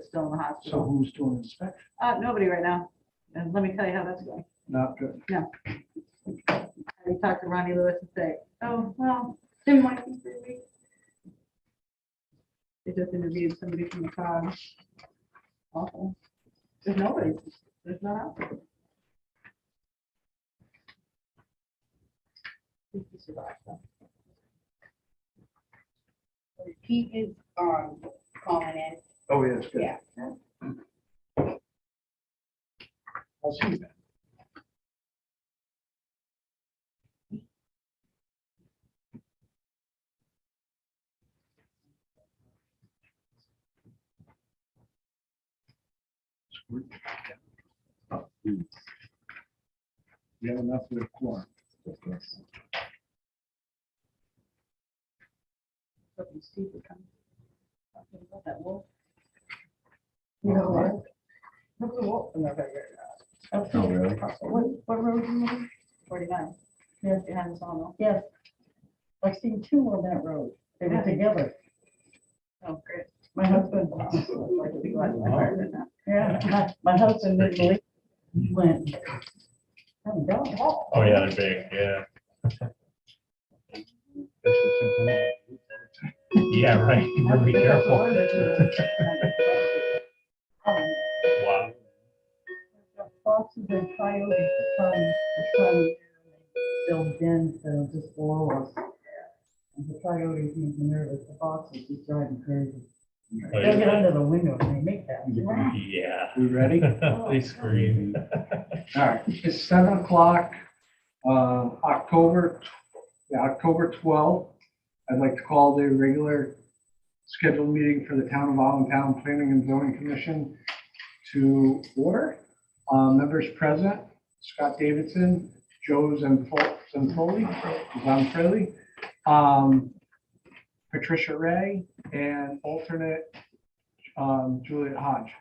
that's still in the So hospital. who's doing inspection? Nobody right now. And let me tell you how that's going. Not good. I talked to Ronnie Lewis and say, oh, well, it might be 3 weeks. They just interviewed somebody from the crowd. Awful. There's nobody. There's not out there. He survived, though. Pete is calling in. Oh, yes, good. Yeah. I'll see you then. We have enough for the quorum. Hoping Steve would come. Talking about that wolf. You know what? Look at the wolf in the right there. Oh, really? What road is it? 49. Yes, behind the sawmill. Yes. I've seen two on that road. They were together. Oh, great. My husband, Like to be glad to fire it now. yeah, my husband didn't believe, he went. "Oh, God." Oh, yeah, they're big, yeah. Yeah, right. You better be careful. Wow. Foxes and coyotes are trying to build dens that just below us. And the coyotes make me nervous, the foxes just drive me crazy. Oh, They'll get yeah. under the window and they make that. Yeah. We ready? They scream. All right, it's 7 o'clock, October 12th. I'd like to call the regular scheduled meeting for the Town of Allentown Planning and Zoning Commission to order. Members present, Scott Davidson, Joe Zanfrelli, Patricia Ray, and alternate Juliet Hodge.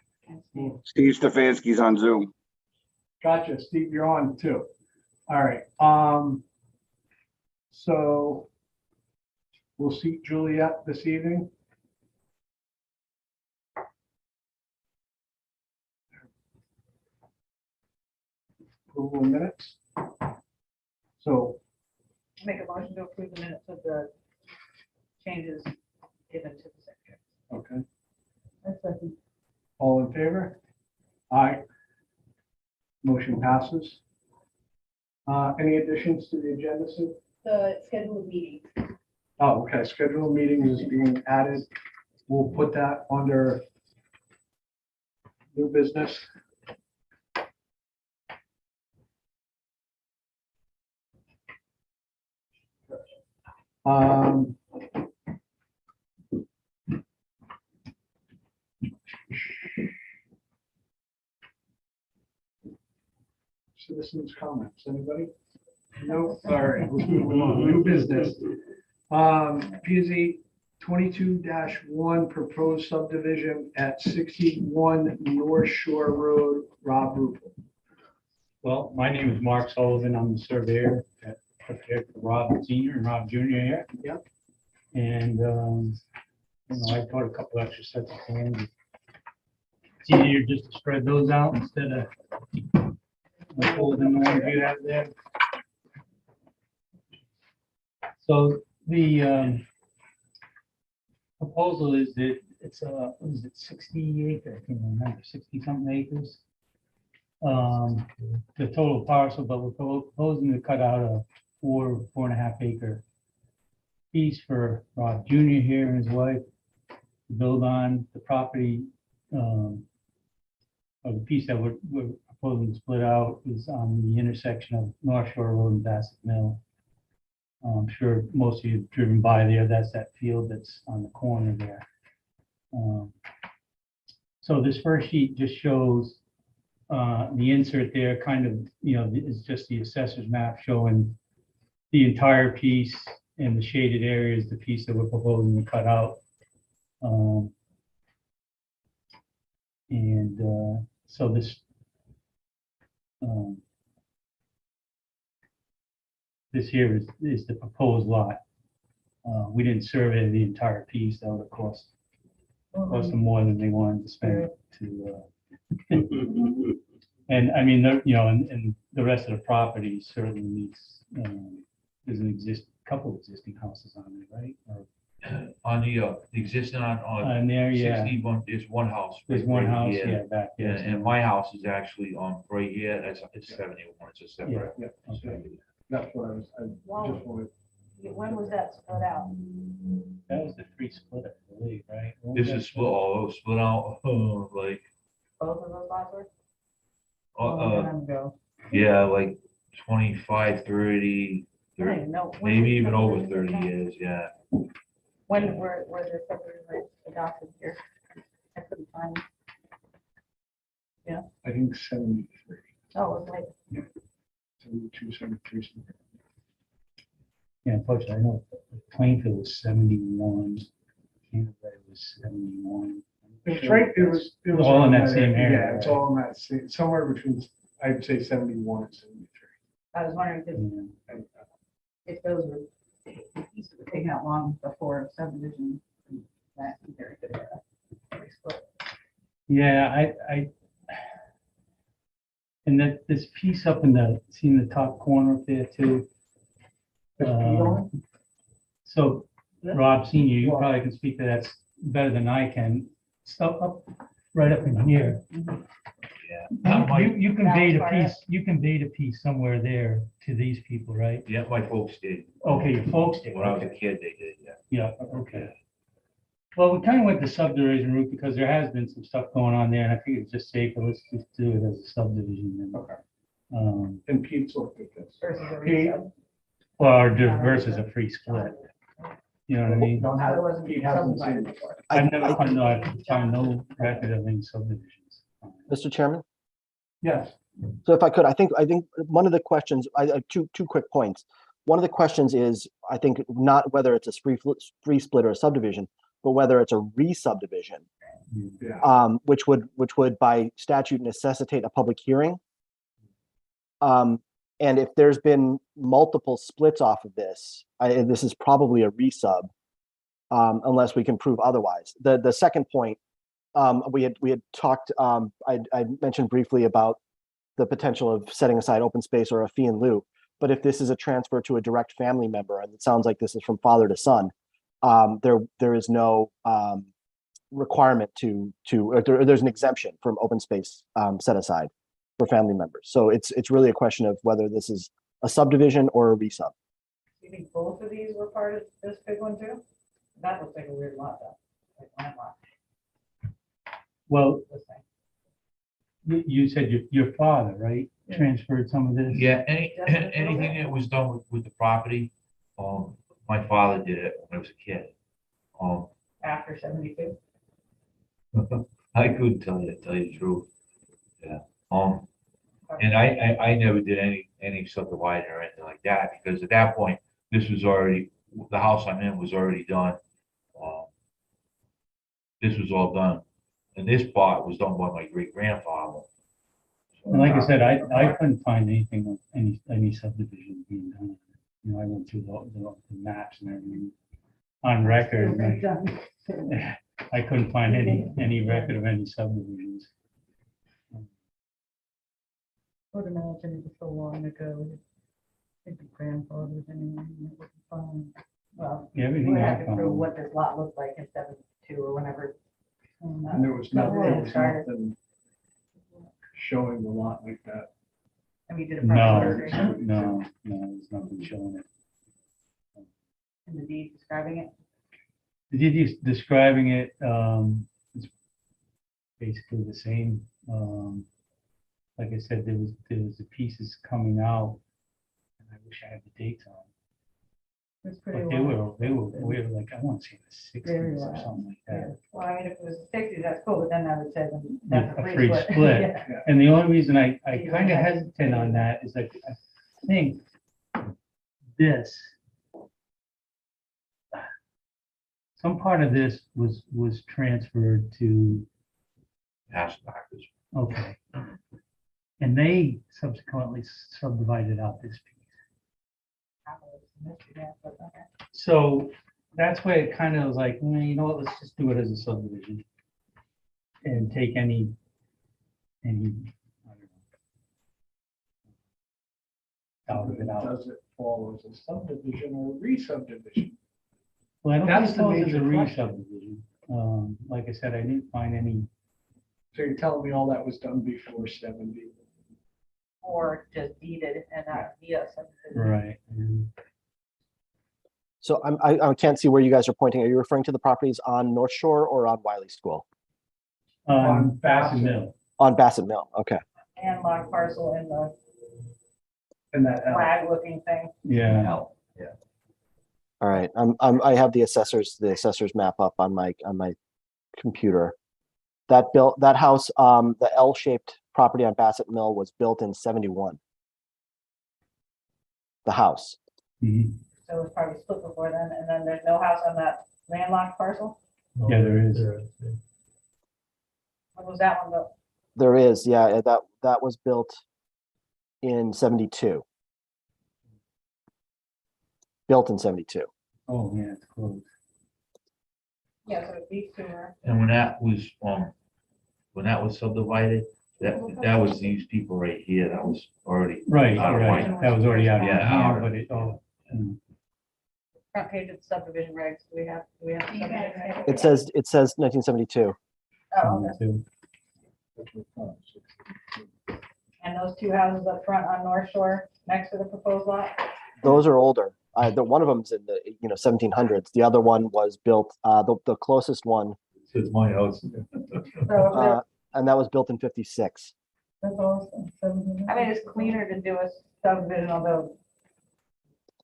Steve Stefanski's on Zoom. Gotcha, Steve, you're on too. All right, so we'll see Juliet this evening. Approval of minutes. So, Make a motion to approve the minutes of the changes given to the secretary. okay, That's like, all in favor? Aye. Motion passes. Any additions to the agenda, Sue? The scheduled meeting. Oh, okay, scheduled meetings is being added. We'll put that under new business. Citizens' comments, anybody? No, all right, let's move on, new business. PZ 22-1 proposed subdivision at 61 North Shore Road, Rob Rupel. Well, my name is Mark Sullivan. I'm the surveyor that prepared for Rob Senior and Rob Junior here. Yep. And, I taught a couple extra sets of plans. It's easier just to spread those out instead of holding the ones you have there. So the proposal is that it's what is it, 60 acre, I can't remember, 60 something acres. The total parcel, but we're proposing to cut out a 4.5 acre piece for Rob Junior here and his wife to build on the property. Or the piece that we're proposing to split out is on the intersection of North Shore Road and Bassett Mill. I'm sure most of you have driven by there. That's that field that's on the corner there. So this first sheet just shows the insert there, kind of, is just the assessor's map showing the entire piece, and the shaded area is the piece that we're proposing to cut out. So this here is the proposed lot. We didn't survey the entire piece. That would have cost cost them more than they wanted to spend to, and I mean, and the rest of the property certainly needs, there's couple existing houses on there, right? Or On the existing on on there, yeah, 61, there's one house. there's right one house, here. yeah, back Yeah, there. and my house is actually on right here, it's 71, it's a separate. Yeah, Okay. that's what I just wanted. When was that split out? That was the free split, I believe, right? What This was is split, all split out, like, Both of those lots were? yeah, like 25, 30, I don't even know. When maybe was even the over subdivision 30 done? years, yeah. When were the subdivisions adopted here? I couldn't find. I think 73, Oh, it was like, 72, 73, something. Yeah, unfortunately, I know Plainfield was 71, Canterbury was 71. It's right, it was All in that around same area, Yeah, it's right? all in that same, somewhere between, I'd say 71 and 73. I was wondering Yeah. And, if those were pieces were taken out long before subdivision. That very good. Split. Yeah, and that, this piece up in see in the top corner up there too. So Rob Senior, you probably can speak to that better than I can. Stuff up, right up in here. You conveyed a piece, somewhere there to these people, right? Yeah, my folks did. Okay, your folks did. When I was a kid, they did, yeah. Yeah, okay. Well, we kind of went the subdivision route because there has been some stuff going on there, and I think it's just safer, let's just do it as a subdivision. And, Okay. um, And Pete's looked at this. Versus a Pete, resub. Or versus a free split. You know what I mean? don't How it have, wasn't Pete hasn't seen subdivided it. before. I've never found no record of any subdivisions. Mr. Chairman, Yes, so if I could, I think one of the questions, two quick points. One of the questions is, I think, not whether it's a free split or a subdivision, but whether it's a re-subdivision, yeah. which would by statute necessitate a public hearing. And if there's been multiple splits off of this, this is probably a resub, unless we can prove otherwise. The second point, we had talked, I mentioned briefly about the potential of setting aside open space or a fee in lieu. But if this is a transfer to a direct family member, and it sounds like this is from father to son, there is no requirement there's an exemption from open space set aside for family members. So it's really a question of whether this is a subdivision or a resub. Do you think both of these were part of this big one too? That looks like a weird lot though. Like landlocked. Well, This thing. you said your father, right, transferred some of this? Yeah, anything that was done with the property, my father did it when I was a kid. After 72. I couldn't tell you the truth. Yeah. And I never did any subdividing or anything like that, because at that point, this was already, the house I'm in was already done. This was all done. And this part was done by my great grandfather. And like I said, I couldn't find anything of any subdivision being done. You know, I went through the maps and everything on record. and I couldn't find any record of any subdivisions. I would imagine it was so long ago, it'd be grandfathered anyway, and it would be fine. Well, Yeah, we everything would I have to prove found. what this lot looked like in 72 or whenever. And there was No, nothing showing the lot like that. And we did a property No, survey no, there's nothing showing it. in the deed describing it. The deed describing it, it's basically the same. Like I said, there was the pieces coming out, and I wish I had the dates on. It's pretty But long. they were like, I want to say the Very sixties or long. something like that. Well, I mean, if it was 60, that's cool, but then I would say then that's A a free free split. split. Yeah. And the only reason I Yeah. kind of hesitate on that is like, I think this, some part of this was transferred to, Past backwards. okay. And they subsequently subdivided out this piece. Yeah, but okay. So that's where it kind of was like, you know what, let's just do it as a subdivision. And take any, I don't know. Out of it out. Does it fall as a subdivision or re-subdivision? Well, I don't That's think it the falls as a major question. re-subdivision. Like I said, I didn't find any, So you're telling me all that was done before 70? Or just deeded and not via subdivision. right. So I can't see where you guys are pointing. Are you referring to the properties on North Shore or on Wiley School? On Bassett. Bassett Mill. On Bassett Mill, okay. And lot parcel in the And that L. flag looking thing. Yeah, All right, I have the assessors map up on my computer. That house, the L-shaped property on Bassett Mill was built in 71. The house. mhm. So it was probably split before then, and then there's no house on that landlocked parcel. Yeah, there is. When was that one built? There is, yeah, that was built in 72. Built in 72. Oh, yeah, it's close. Yeah, so these two were. And when that was subdivided, that was these people right here, that was already. Right, out of right. line. That was already out of Yeah, hand, out of- but it, oh, Front page of the subdivision regs, do we have subdivision regs? It says 1972. Oh, okay. too. And those two houses up front on North Shore, next to the proposed lot? Those are older. One of them's in the 1700s. The other one was built. The closest one, It's my house. So if they're- and that was built in 56. that's awesome. I mean, it's cleaner to do a subdivision, although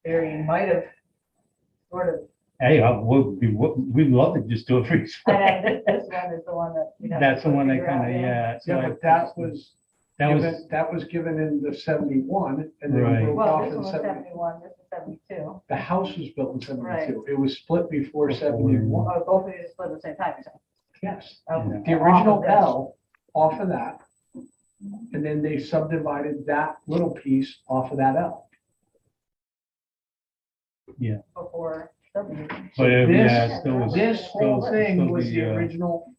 Barry might have sort of, Hey, we'd love to just do it for each. and this one is the one that. we'd have to That's the one that figure out, kind of, yeah. so Yeah, I- but that was That was, given in the 71 and then Right. broke Well, off this in one was 70. 71, this is 72. The house was built in 72. It was split before Before. 71. Oh, both of these split at the same time, you're saying? Yes. Oh, Yeah. The off original of this. L off of that. And then they subdivided that little piece off of that L. Before subdivision. but it- This- yeah, it still was. This whole still- thing still was the, the original,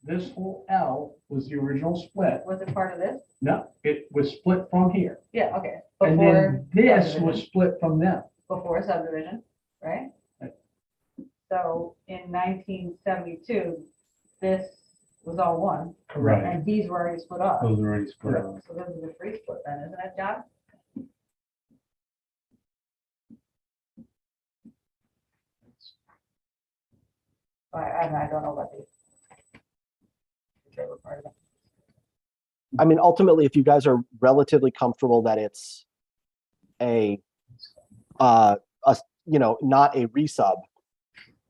this whole L was the original split. Was it part of this? No, it was split from here. Yeah, okay. And Before then this was subdivision. split from them. Before subdivision, right? Right. So in 1972, this was all one, Right, and these were already split off. those are already split off. So this is a free split then, isn't it, John? I don't know about these. They were part of it. I mean, ultimately, if you guys are relatively comfortable that it's not a resub,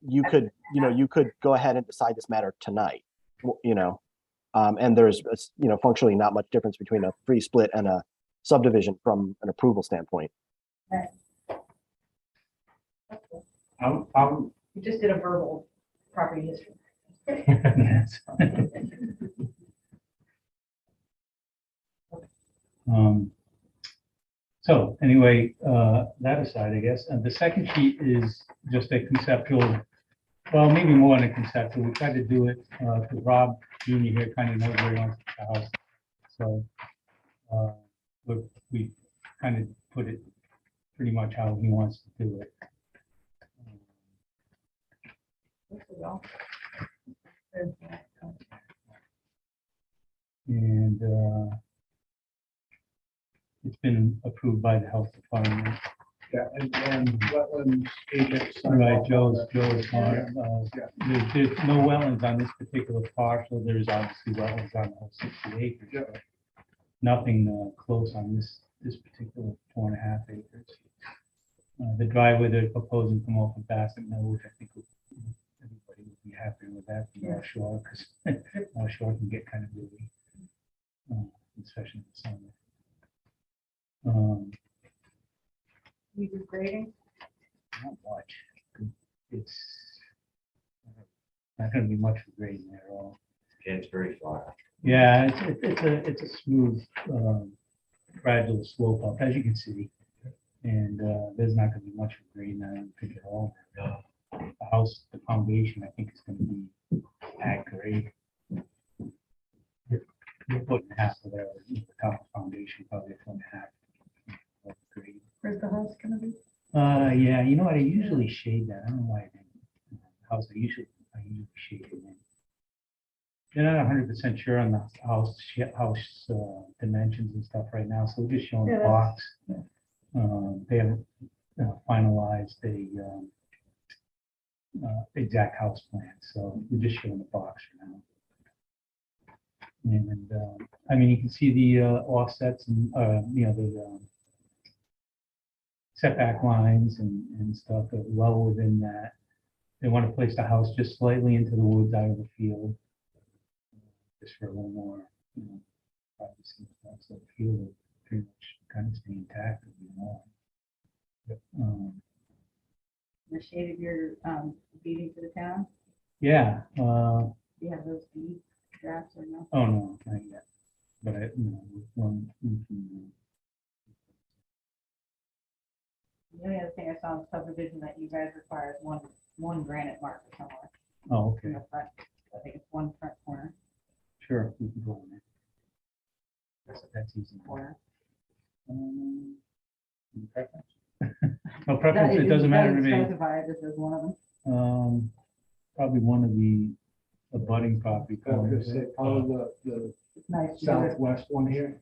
you could go ahead and decide this matter tonight, and there's, functionally not much difference between a free split and a subdivision from an approval standpoint. That's cool. I'm You just did a verbal property history. Yes. So anyway, that aside, I guess, and the second sheet is just a conceptual, well, maybe more than a conceptual. We tried to do it, because Rob Junior here kind of knows where he wants the house. So, we kind of put it pretty much how he wants to do it. There we go. And it's been approved by the health department. and wetlands agent. signed Right, off on Joe's that. fine. There's no wetlands on this particular parcel. There's obviously wetlands on the whole 60 acres. Yeah. but Nothing close on this particular 4.5 acres. The driveway they're proposing come off of Bassett Mill, which I think everybody would be happy with that, the North Shore, because North Shore can get kind of busy, especially in the summer. We do grading. Not much. It's not gonna be much for grading there at all. Yeah, it's very flat. Yeah, it's a smooth, gradual slope up, as you can see. And there's not gonna be much for grading, I don't think at all. No. the house, the foundation, I think is gonna be at grade. You're putting half of there, the top foundation, probably a foot and a half. of grade. Where's the house gonna be? Yeah, you know what, I usually shade that, I don't know why I didn't. House, I usually shade it in. They're not 100% sure on the house dimensions and stuff right now, so we're just showing the Yeah, box. They haven't finalized the exact house plan, so we're just showing the box for now. And, I mean, you can see the offsets and, the setback lines and stuff are well within that. They want to place the house just slightly into the woods out of the field. Just for a little more, privacy and stuff, so the field will pretty much kind of stay intact. The shade of your deeding to the town, Yeah, do you have those deed drafts or no? oh no, not yet, but we can, The only other thing I saw in the subdivision that you guys require is one granite marker somewhere oh, in okay, the front. I think it's one front corner. sure, we can go on it. That's easy. Corner. Any preference? No preference, it doesn't matter to me. Specify this as one of them. Probably one of the abutting property. I was gonna corners. say, probably the It's nice to do it. southwest one here,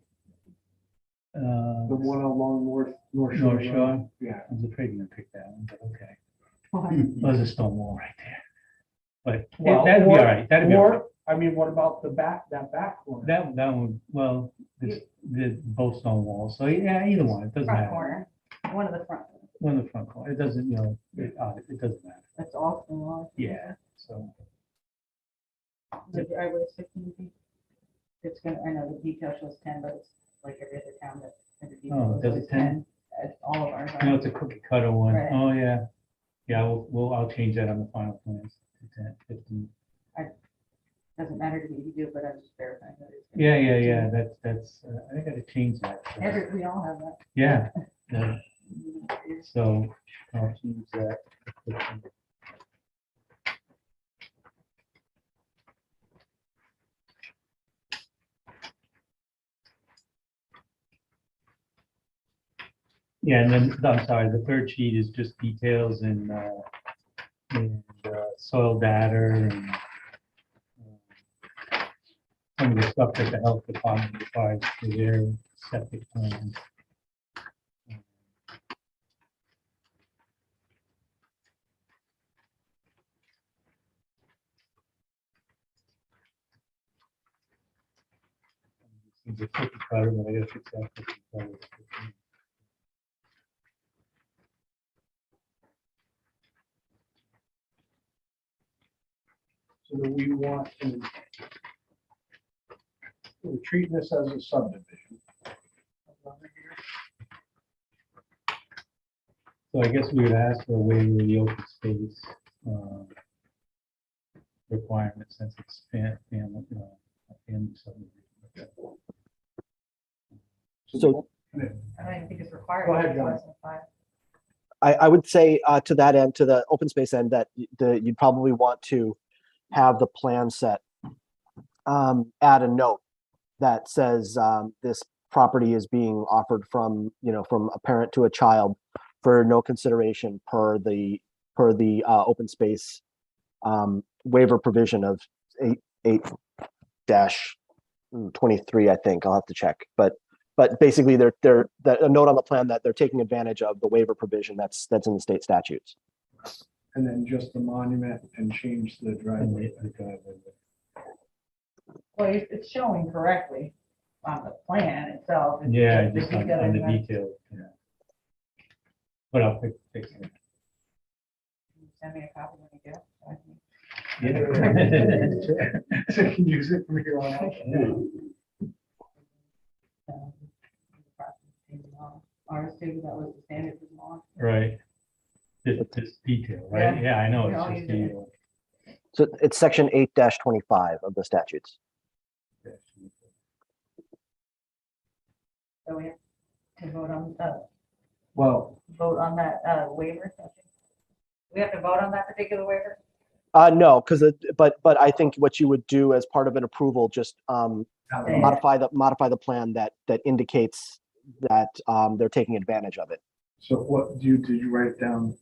the The one along North Shore. North Road. Shore? Yeah. I was afraid you're gonna pick that one, but okay. Why? There's a stone wall right there. But Well, that'd be all or- right, that'd be all right. Or, I mean, what about that back corner? That one, well, the both stone walls, so yeah, either one, it doesn't Front matter. corner, one of the front, One of the front corner, it doesn't, it doesn't matter, that's all stone wall. yeah, so. The driveway is 15 feet. It's gonna, I know the detail shows 10, but it's like every other town that. every detail Oh, is does it always 10? All of ours You know, are. it's a cookie cutter one. Right. Oh, yeah. Yeah, I'll change that on the final plans. to 10, 15. Doesn't matter to me if you do, but I'm just verifying that it's. Yeah, that's, I gotta change that. We all have that. Yeah, yeah, so I'll change that. Yeah, and then, I'm sorry, the third sheet is just details and soil data and some of the stuff that the health department requires for their septic plan. It's a cookie cutter, but I gotta fix that cookie cutter. So do we want to, we're treating this as a subdivision. So I guess we would ask for a waiver of the open space requirement since it's family subdivision. So I don't even think it's required. Go ahead, It's John. less than 5. I would say to that end, to the open space end, that you'd probably want to have the plan set, add a note that says this property is being offered from a parent to a child for no consideration per the open space waiver provision of 8-23, I think. I'll have to check, but basically they're a note on the plan that they're taking advantage of the waiver provision that's in the state statutes. And then just the monument and change the driveway. Well, it's showing correctly on the plan itself. It's Yeah, the just on detail the in there. detail, yeah. But I'll fix it. Send me a copy when you get. So I can- Yeah. So you can use it from here on out. Ours too, that was the standard for law. Right. This detail, right? Yeah, I know. Yeah, I'll It's use just it. detail. So it's section 8-25 of the statutes. So we have to vote on, Well, vote on that waiver section. We have to vote on that particular waiver? No, because but I think what you would do as part of an approval, just modify the plan that indicates that they're taking advantage of it. So what, did you write it down?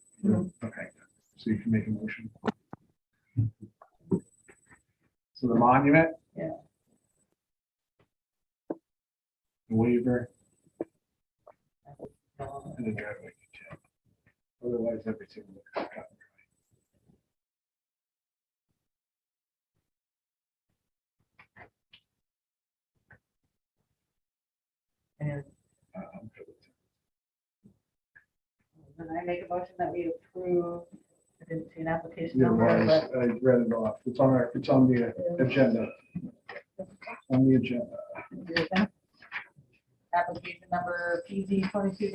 Okay, so you can make a motion. So the monument? Yeah. The waiver. And the driveway detail. Otherwise, everything looks cut and dry. And I'm good with then I make a motion that we approve, I didn't see an application that. number, but I read it off. It's on the agenda. On the agenda. application number PZ 22-1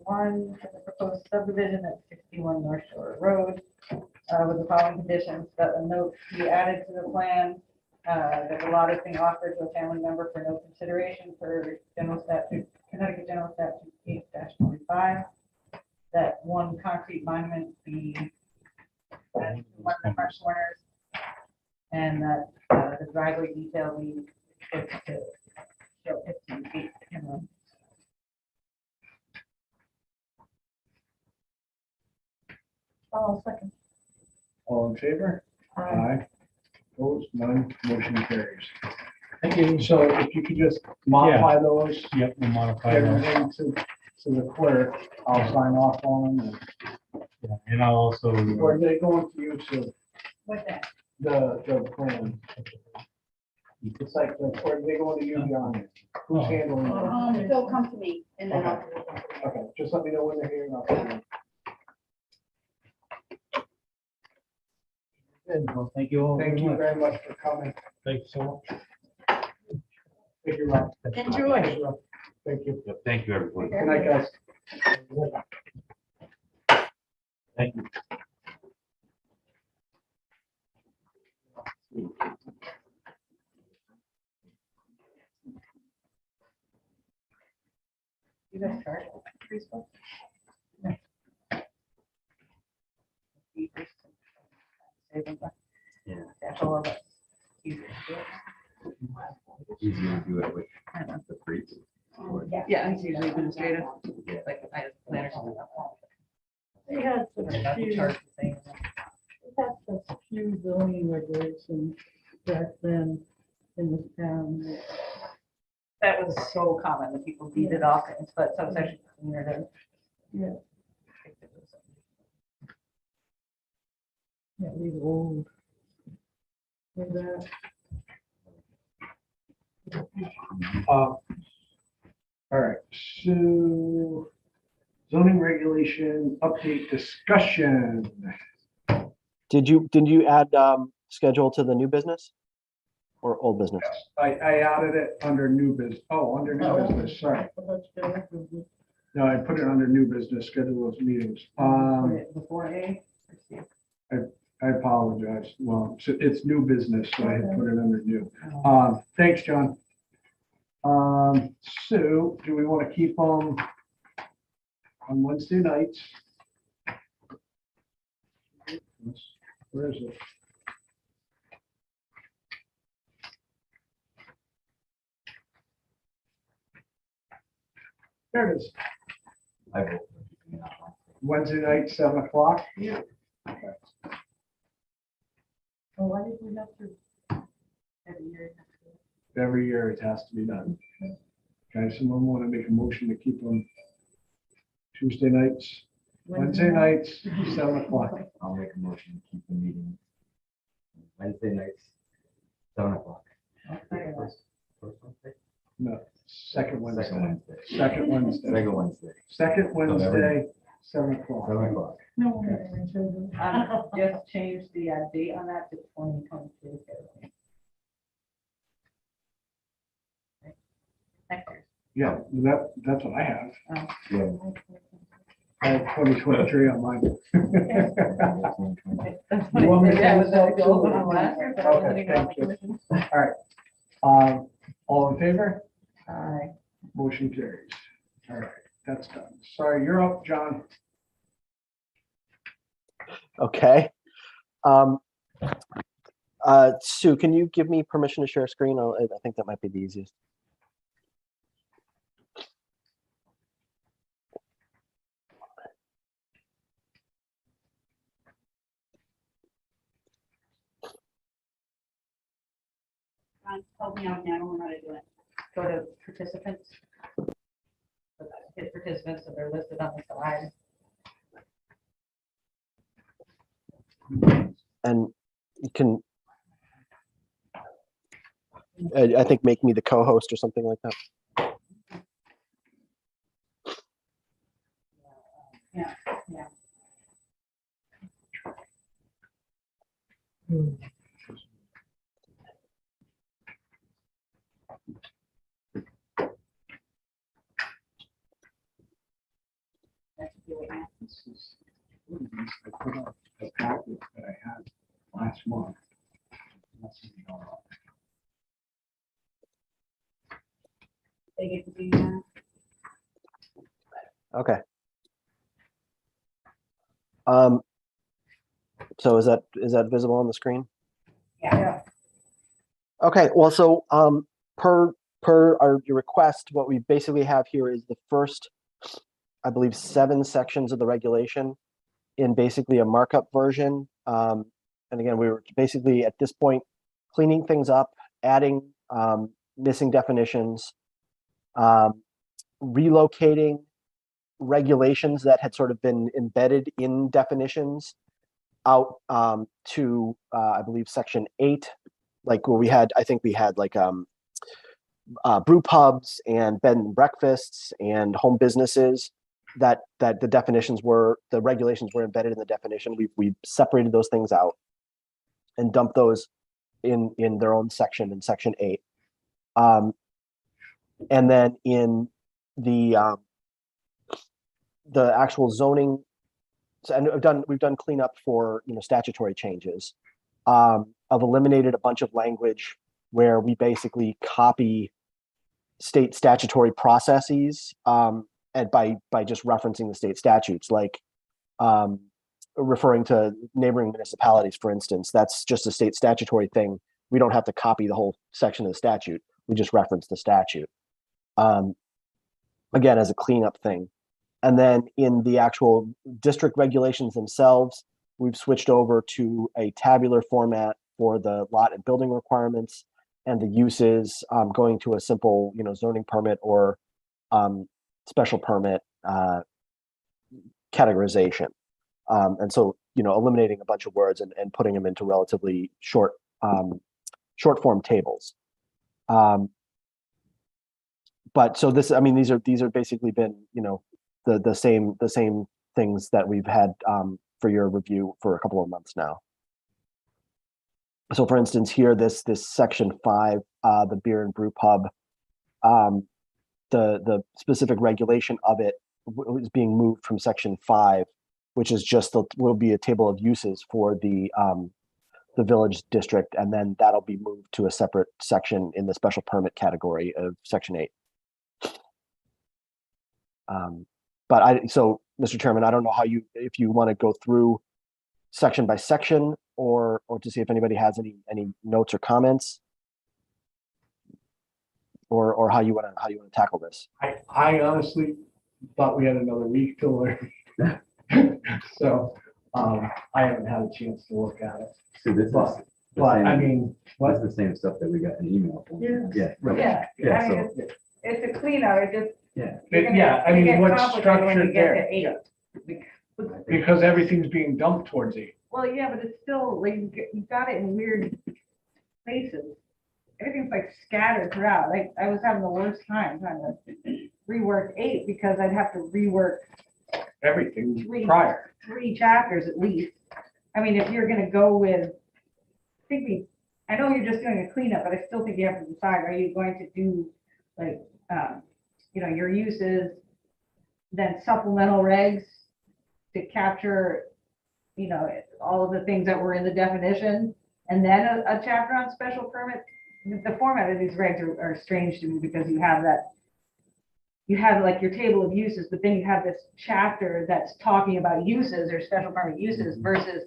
for the proposed subdivision at 61 North Shore Road, with the following conditions, that a note be added to the plan, that the lot is being offered to a family member for no consideration for general statute, Connecticut General Statute 8-25, that one concrete monument be added to one of the front corners, and that the driveway detail be put to show 15 feet inland. Second. All in favor? Aye. Opposed? None. Motion carries. Thank you. So if you could just modify those, Yep, we'll modify get that. them to the clerk, I'll sign off on them. Yeah, and I'll also, Or are they going to you to What's that? the plan? It's like, or are they going to you, John? Who's handling it? They'll come to me and then I'll. Okay, just let me know when they're here and I'll come in. well, thank you all. Thank very you much. very much for coming. Thank you so much. Thank you, Rob. Enjoy. Thank you. Yep, thank you, everybody. Good night, guys. Thank you. You guys start preschool? Yeah. That's all of us. Easier to do it. Easier to do it with I know. the freeze. Yeah, it's usually administrative, like I planner something. They had such About the few, chart thing. they had such few zoning regulations back then in this town. That was so common, that people beat it off, but so it's actually cleaner to. Yeah. Yeah, these old. Like that. All right, so zoning regulation update discussion. Didn't you add schedule to the new business or old business? I added it under new business. Oh, under new business, sorry. No, I put it under new business, schedule those meetings. Put it before A. I apologize. Well, so it's new business, so I had put it under new. Thanks, John. So do we want to keep them on Wednesday nights? Where is it? There it is. I vote. Wednesday night, 7 o'clock. Oh, why did we have to? Every year it has to be done. Okay, someone want to make a motion to keep them Tuesday nights, Wednesday nights, 7 o'clock. I'll make a motion to keep the meeting Wednesday nights, 7 o'clock. First Wednesday? No, second Wednesday. Second Wednesday. Second Wednesday. Second Wednesday, Second Wednesday, 7 o'clock. 7 o'clock. No one had any children. Just change the date on that to 2022. Next year. Yeah, that's what I have. Yeah. I have 2023 on mine. That's You want me to funny. That was send the this goal out from too? last year, but I wasn't Okay, even on thank the you. commission. All in favor? Aye. Motion carries. All right, that's done. Sorry, you're up, John. Okay. Sue, can you give me permission to share a screen? I think that might be the easiest. Help me out now, I don't know how to do it. Go to participants. Hit participants, so they're listed on the slide. And you can, I think, make me the co-host or something like that. Yeah, yeah. That's a good idea. This is, what is this? I put up the packet that I had last month. That's in the email. They get to do that. Okay. So is that visible on the screen? Yeah. Okay, well, so per your request, what we basically have here is the first, I believe, 7 sections of the regulation in basically a markup version. And again, we were basically at this point cleaning things up, adding missing definitions, relocating regulations that had sort of been embedded in definitions out to I believe section 8, like where we had, I think we had like brew pubs and bed and breakfasts and home businesses that the definitions were, the regulations were embedded in the definition. We separated those things out and dumped those in their own section in section 8. And then in the actual zoning, so, and we've done cleanup for, you know, statutory changes. I've eliminated a bunch of language where we basically copy state statutory processes, and by just referencing the state statutes, like referring to neighboring municipalities, for instance. That's just a state statutory thing. We don't have to copy the whole section of the statute. We just reference the statute. Again, as a cleanup thing. And then in the actual district regulations themselves, we've switched over to a tabular format for the lot and building requirements and the uses, going to a simple, you know, zoning permit or special permit categorization. And so, you know, eliminating a bunch of words and putting them into relatively short form tables. But so this, I mean, these are basically been, you know, the same things that we've had for your review for a couple of months now. So for instance, here, this section 5, the beer and brew pub, the specific regulation of it is being moved from section 5, which is just will be a table of uses for the village district, and then that'll be moved to a separate section in the special permit category of section 8. But so, Mr. Chairman, I don't know if you want to go through section by section or to see if anybody has any notes or comments, or how you want to tackle this. I honestly thought we had another week to learn. So I haven't had a chance to look at it. So this is, But the I same- mean, what's the same stuff that we got in email? from. Yeah. Yeah. right. Yeah, Yeah, I mean, so, it's a cleanup, it just. yeah. you're gonna- yeah, I you mean, get what's complicated when you structured get to there? 8. Yeah. Because everything's being dumped towards 8. Well, yeah, but it's still, like, you got it in weird places. Everything's like scattered throughout, like, I was having the worst time trying to rework 8 because I'd have to rework Everything Three. prior. 3 chapters at least. I mean, if you're gonna go with, I know you're just doing a cleanup, but I still think you have to decide, are you going to do like, you know, your uses, then supplemental regs to capture, you know, all of the things that were in the definition, and then a chapter on special permit. The format of these regs are strange to me because you have that you have like your table of uses, but then you have this chapter that's talking about uses or special permit uses versus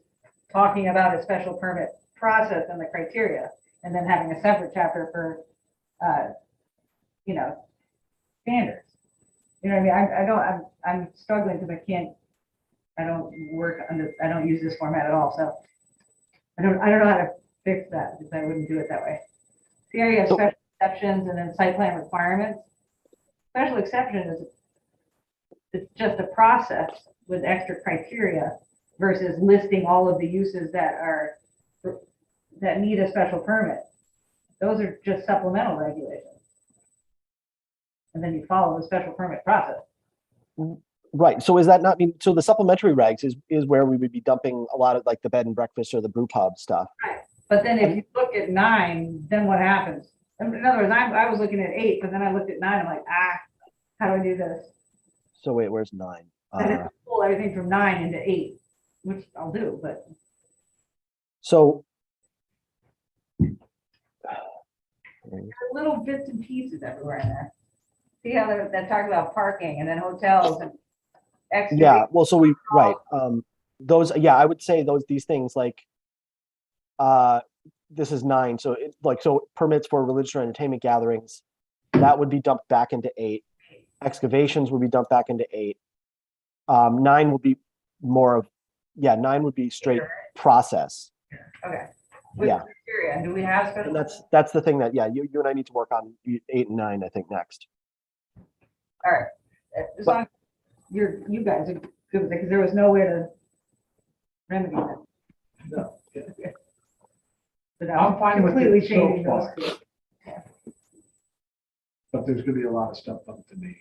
talking about a special permit process and the criteria, and then having a separate chapter for, you know, standards. You know what I mean? I don't, I'm struggling because I don't use this format at all, so I don't know how to fix that, because I wouldn't do it that way. Here you have So- special exceptions and then site plan requirements. Special exception is, it's just a process with extra criteria versus listing all of the uses that need a special permit. Those are just supplemental regulations. And then you follow the special permit process. Right, so is that not mean, so the supplementary regs is where we would be dumping a lot of like the bed and breakfast or the brew pub stuff. But then if you look at 9, then what happens? In other words, I was looking at 8, but then I looked at 9, I'm like, how do I do this? So wait, where's 9? And then pull everything from 9 into 8, which I'll do, but So. there are little bits and pieces everywhere in there. See how they talk about parking and then hotels and extra. Yeah, well, so right, those, yeah, I would say these things like, this is 9, so so permits for religious or entertainment gatherings, that would be dumped back into 8. Excavations would be dumped back into 8. 9 would be more of, 9 would be straight process. Okay. With Yeah. criteria, and do we have special? And that's the thing that, you and I need to work on 8 and 9, I think, next. All right, as long as you guys are good with it, because there was no way to remedy that. No. But I'm fine with it completely so changing those far. two. But there's gonna be a lot of stuff up to me.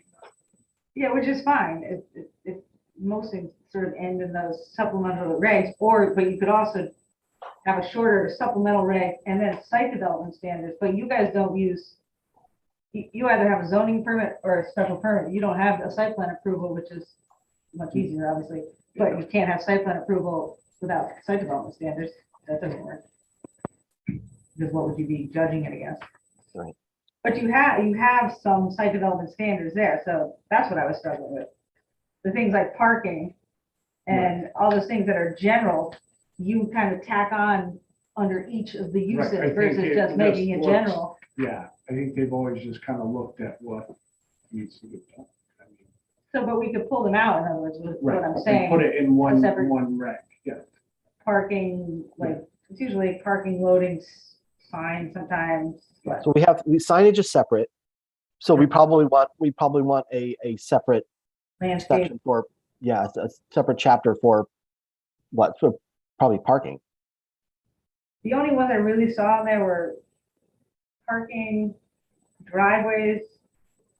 Yeah, which is fine. It most things sort of end in those supplemental regs, but you could also have a shorter supplemental reg and then site development standards, but you guys don't use, you either have a zoning permit or a special permit. You don't have a site plan approval, which is much easier, obviously, but you can't have site plan approval without site development standards. That doesn't work. Because what would you be judging it against? Right. But you have some site development standards there, so that's what I was struggling with. The things like parking and all those things that are general, you kind of tack on under each of the Right, I uses think versus it just making it just general. Yeah, I think they've always just kind of looked at what needs to get done. I mean, So, but we could pull them out, in other words, with what I'm and saying. put it in one separate- rec, yeah. Parking, like, it's usually parking loading signs sometimes, but So the signage is separate. So we probably want a separate landscape. section for, a separate chapter for what, for probably parking. The only ones I really saw in there were parking, driveways.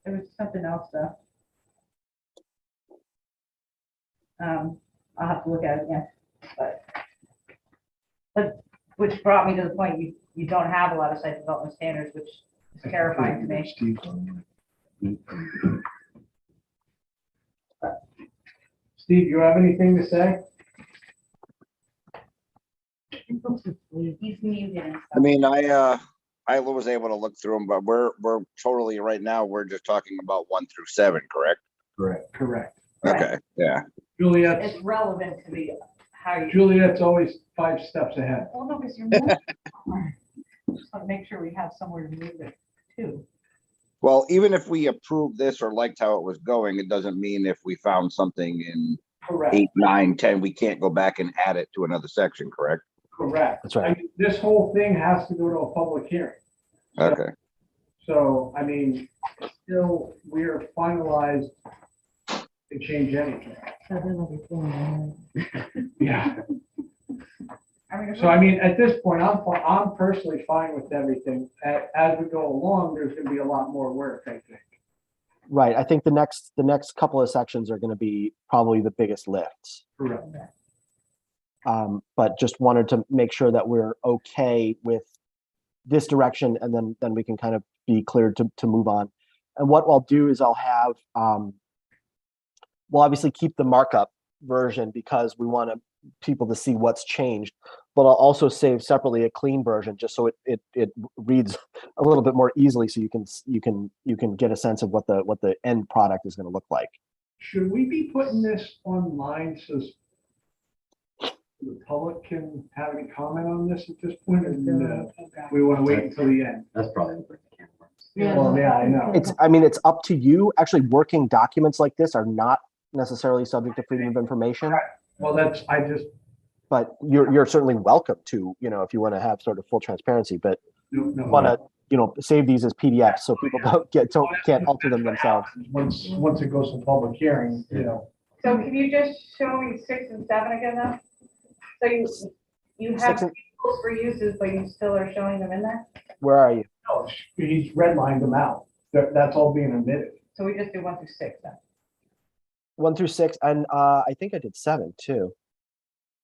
There was something else though. I'll have to look at it again, but which brought me to the point, you don't have a lot of site development standards, which is terrifying to me. Steve on that. Steve, you have anything to say? He's muted. I mean, I was able to look through them, but we're totally, right now, we're just talking about 1 through 7, correct? Correct. Right. Okay, yeah. Juliet's, It's relevant to the, how you. always 5 steps ahead. Well, no, because you're moving. Just want to make sure we have somewhere to move it to. Well, even if we approved this or liked how it was going, it doesn't mean if we found something in Correct. 8, 9, 10, we can't go back and add it to another section, correct? Correct. That's right. I mean, this whole thing has to go to a public hearing. Okay. So, I mean, still, we're finalized to change anything. Yeah. So, I mean, at this point, I'm personally fine with everything. As we go along, there's gonna be a lot more work, I think. Right, I think the next couple of sections are gonna be probably the biggest lifts. Correct. But just wanted to make sure that we're okay with this direction, and then we can kind of be cleared to move on. And what I'll do is I'll have, we'll obviously keep the markup version because we want to people to see what's changed, but I'll also save separately a clean version just so it reads a little bit more easily, so you can get a sense of what the end product is going to look like. Should we be putting this online so the public can have any comment on this at this point? And we want to wait until the end? That's probably what the can works. Well, yeah, I know. It's up to you. Actually, working documents like this are not necessarily subject to freedom of information, Well, but you're certainly welcome to, if you want to have sort of full transparency, but no. want to, save these as PDFs so people can't alter them themselves. Once it goes to public hearing, So can you just show me 6 and 7 again now? So you have 6 and- tables for uses, but you still are showing them in there? Where are you? no, he's redlined them out. That's all being omitted. So we just do 1 through 6 then? 1 through 6, and I think I did 7 too.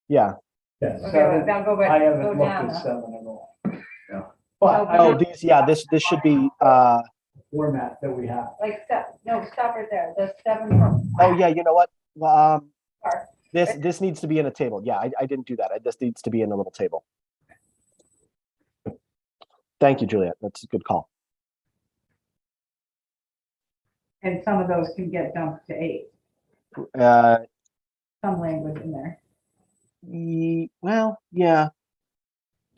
Yeah. Yeah, Okay, well, seven, now go I back, haven't go looked down at now. 7 at all. Yeah. But I Oh, know this should be. the format that we have. Like, stop right there, the 7 from. Oh yeah, you know what? Sorry. This needs to be in a table. Yeah, I didn't do that. This needs to be in a little table. Thank you, Juliet. That's a good call. And some of those can get dumped to 8, Uh, some language in there, well, yeah.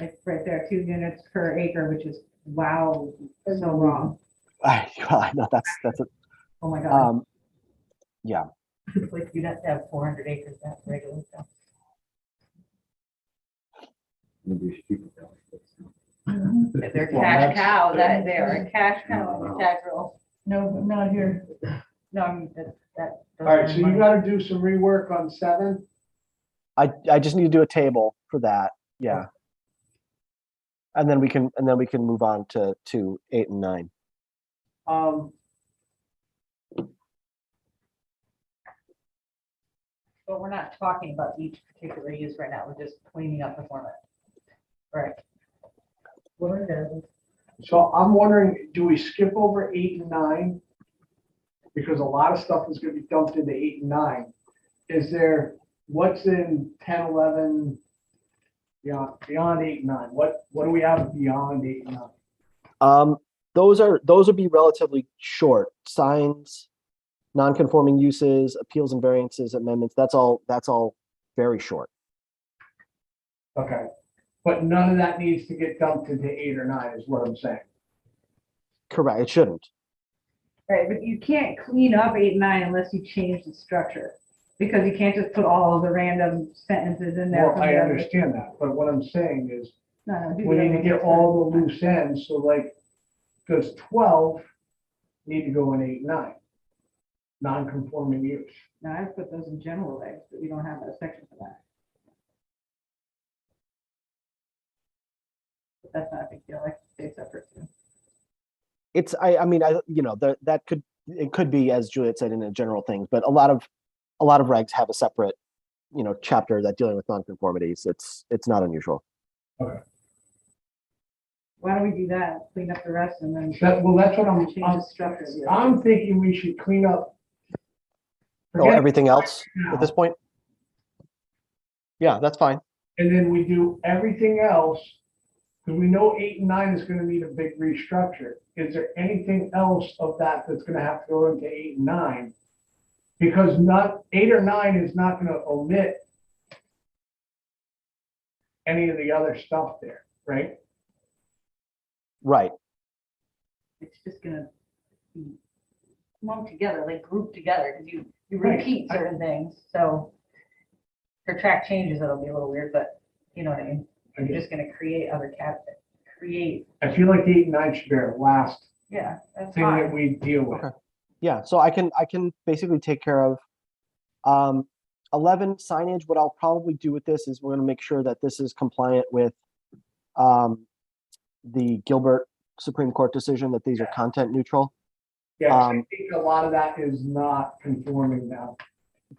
like right there, 2 units per acre, which is, wow, so wrong. I know that's a, Oh my God. yeah. It's like you'd have to have 400 acres, that's regular stuff. Maybe we should keep it that way. If they're Well, cash that's- cow, that they are a cash cow in the tax roll. No, not here. No, I mean, that. All right, so you gotta do some rework on 7. I just need to do a table for that. Yeah. And then we can move on to 8 and 9. But we're not talking about each particular use right now, we're just cleaning up the format. Right. What are those? So I'm wondering, do we skip over 8 and 9? Because a lot of stuff is gonna be dumped into 8 and 9. Is there, what's in 10, 11, beyond 8 and 9? What do we have beyond 8 and 9? Those would be relatively short. Signs, non-conforming uses, appeals and variances, amendments. That's all very short. Okay, but none of that needs to get dumped into 8 or 9 is what I'm saying. Correct. It shouldn't. Right, but you can't clean up 8 and 9 unless you change the structure, because you can't just put all of the random sentences in there. Well, from I the other- understand that, but what I'm saying is, No, do we the need to other get one. all the loose ends, so like, does 12 need to go in 8 and 9? Non-conforming use. No, I put those in general regs, but we don't have a section for that. But that's not a big deal, I can stay separate too. It's it could be, as Juliet said, in a general things, but a lot of regs have a separate, chapter that dealing with nonconformities. It's not unusual. Why don't we do that, clean up the rest and then That's what I'm, change the structure. of the other I'm ones. thinking we should clean up. Oh, forget everything else now, at this point? Yeah, that's fine. And then we do everything else, because we know 8 and 9 is gonna need a big restructure. Is there anything else of that that's gonna have to go into 8 and 9? Because not, 8 or 9 is not gonna omit any of the other stuff there, right? Right. It's just gonna be lumped together, like grouped together, because you Right. repeat certain things, so. For track changes, it'll be a little weird, but you know what I mean? You're just gonna create other I feel like 8 and 9 should be our last yeah, that's thing that fine. we deal with. Okay. Yeah, so I can basically take care of 11 signage. What I'll probably do with this is we're going to make sure that this is compliant with the Gilbert Supreme Court decision, that these are content neutral. Yeah, 'cause I think a lot of that is not conforming now.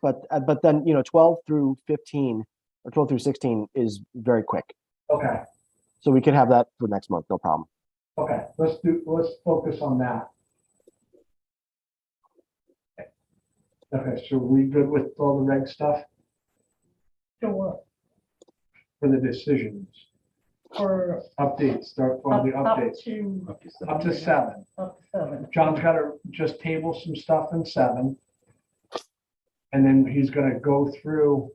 But then 12 through 15 or 12 through 16 is very quick, Okay, so we can have that for next month, no problem. okay, let's focus on that. Okay, so we good with all the reg stuff? To what? for the decisions, For updates, start for up the updates, to, up to 7. up to 7. John's gotta just table some stuff in 7. And then he's gonna go through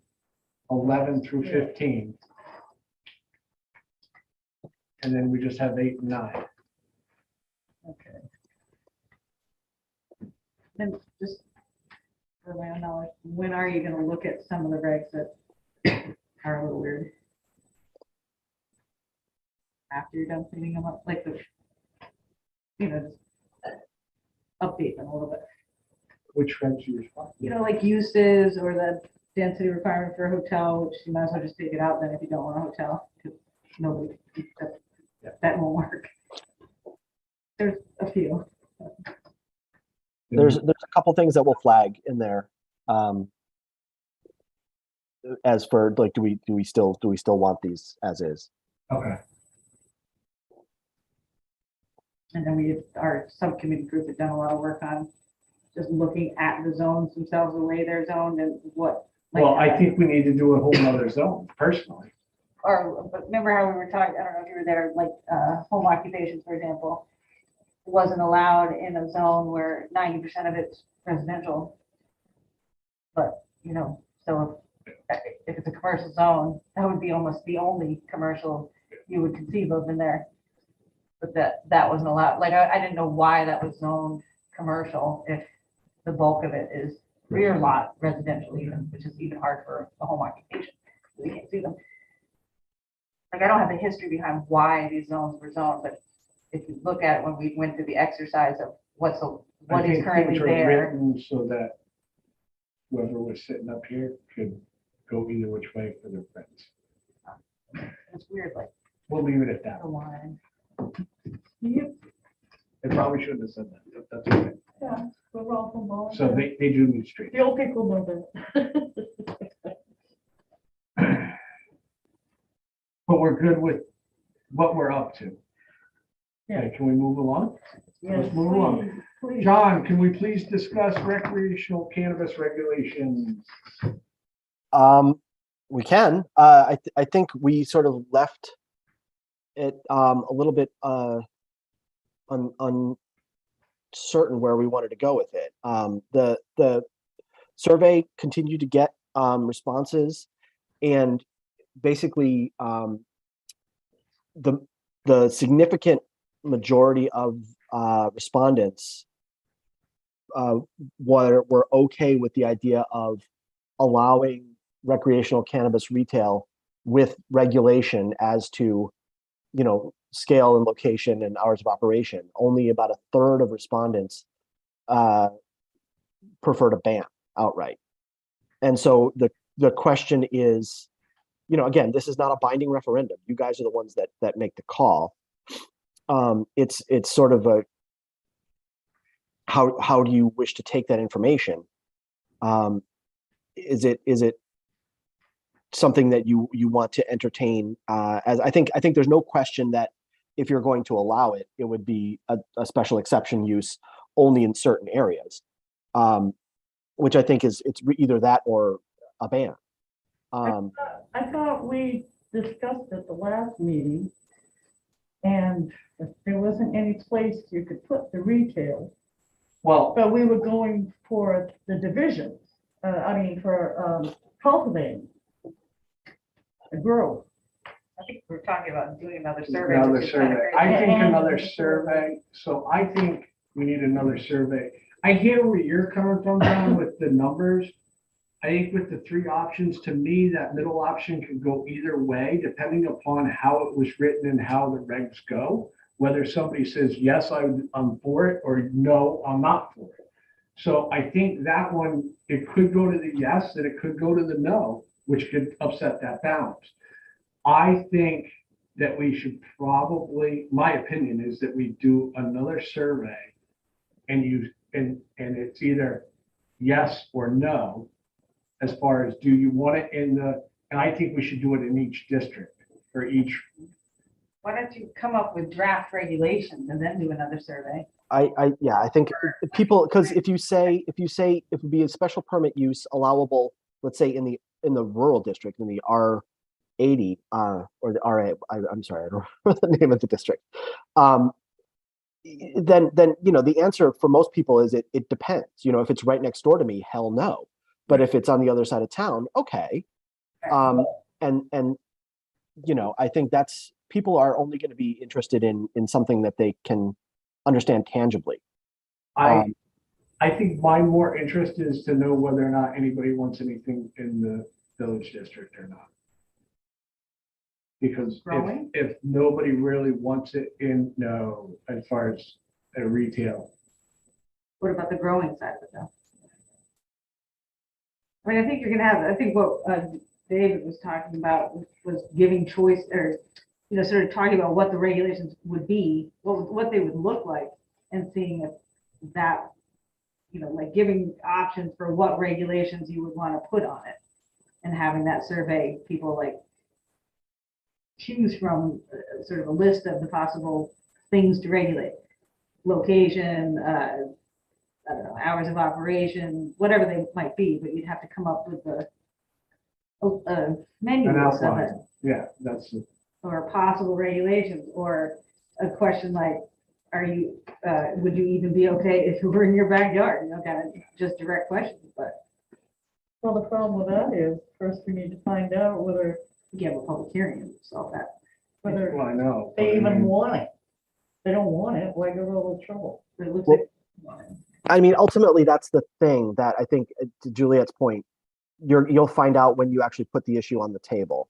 11 through 15. And then we just have 8 and 9. Okay. Then just for my own knowledge, when are you gonna look at some of the regs that are a little weird? After you're done cleaning them up, like the, just update them a little bit. Which regs are you responsible? Like uses or the density requirement for a hotel, which you might as well just take it out then if you don't want a hotel, because nobody, that won't work. There's a few. There's a couple things that will flag in there. As for like, do we still want these as is? Okay. And then our subcommittee group has done a lot of work on just looking at the zones themselves, the way they're zoned and what. Well, I think we need to do a whole nother zone personally. But remember how we were talking, I don't know if you were there, like, home occupations, for example, wasn't allowed in a zone where 90% of it's residential. But, so if it's a commercial zone, that would be almost the only commercial you would conceive of in there. But that wasn't allowed. Like, I didn't know why that was zoned commercial if the bulk of it is rear lot residential even, which is even hard for a home occupation. We can't see them. Like, I don't have the history behind why these zones were zoned, but if you look at it when we went through the exercise of what is currently things are there. written so that whoever was sitting up here could go either which way for their friends. It's weird, like We'll leave it at that. the line. They probably shouldn't have said that, but that's okay. Yeah, we're all from all. So they do need straight. The old people know that. But we're good with what we're up to. Yeah. Okay, can we move along? Yes, Let's move along. please. John, can we please discuss recreational cannabis regulations? We can. I think we sort of left it a little bit uncertain where we wanted to go with it. The survey continued to get responses, and basically the significant majority of respondents were okay with the idea of allowing recreational cannabis retail with regulation as to, scale and location and hours of operation. Only about a third of respondents prefer to ban outright. And so the question is, again, this is not a binding referendum. You guys are the ones that make the call. It's sort of a, how do you wish to take that information? Is it something that you want to entertain? As I think there's no question that if you're going to allow it, it would be a special exception use only in certain areas, which I think it's either that or a ban. I thought we discussed at the last meeting, and there wasn't any place you could put the retail, Well, but we were going for the divisions, for cultivating, the grow. I think we're talking about doing another survey. another which is kind of survey. crazy. I think another survey. So I think we need another survey. I hear where you're coming from, John, with the numbers. I think with the 3 options, to me, that middle option could go either way, depending upon how it was written and how the regs go. Whether somebody says, yes, I'm for it, or no, I'm not for it. So I think that one, it could go to the yes, and it could go to the no, which could upset that balance. I think that we should probably, my opinion is that we do another survey and it's either yes or no, as far as do you want it in and I think we should do it in each district or each. Why don't you come up with draft regulations and then do another survey? I think people, because if you say it would be a special permit use allowable, let's say in the in the rural district, in the R80, or the RA, I'm sorry, I don't remember the name of the district. Then, the answer for most people is it depends. If it's right next door to me, hell no. But if it's on the other side of town, okay. And I think people are only going to be interested in something that they can understand tangibly. I think my more interest is to know whether or not anybody wants anything in the village district or not. Because Growing? if nobody really wants it as far as a retail. What about the growing side of it though? I mean, I think you're gonna have, I think what David was talking about was giving choice, or, sort of talking about what the regulations would be, what they would look like, and seeing if that, like giving options for what regulations you would want to put on it, and having that survey people like choose from sort of a list of the possible things to regulate. Location, I don't know, hours of operation, whatever they might be, but you'd have to come up with a menu An list of it, outline. Yeah, that's it. or possible regulations, or a question like, would you even be okay if you were in your backyard? Kind of just direct questions, but Well, the problem with that is, first we need to find out whether you have a public hearing and solve that. whether Well, I know. they but I even mean, want it. They don't want it, why go to all the trouble? But it looks Well, like. I mean, ultimately, that's the thing that I think, to Juliet's point, you'll find out when you actually put the issue on the table.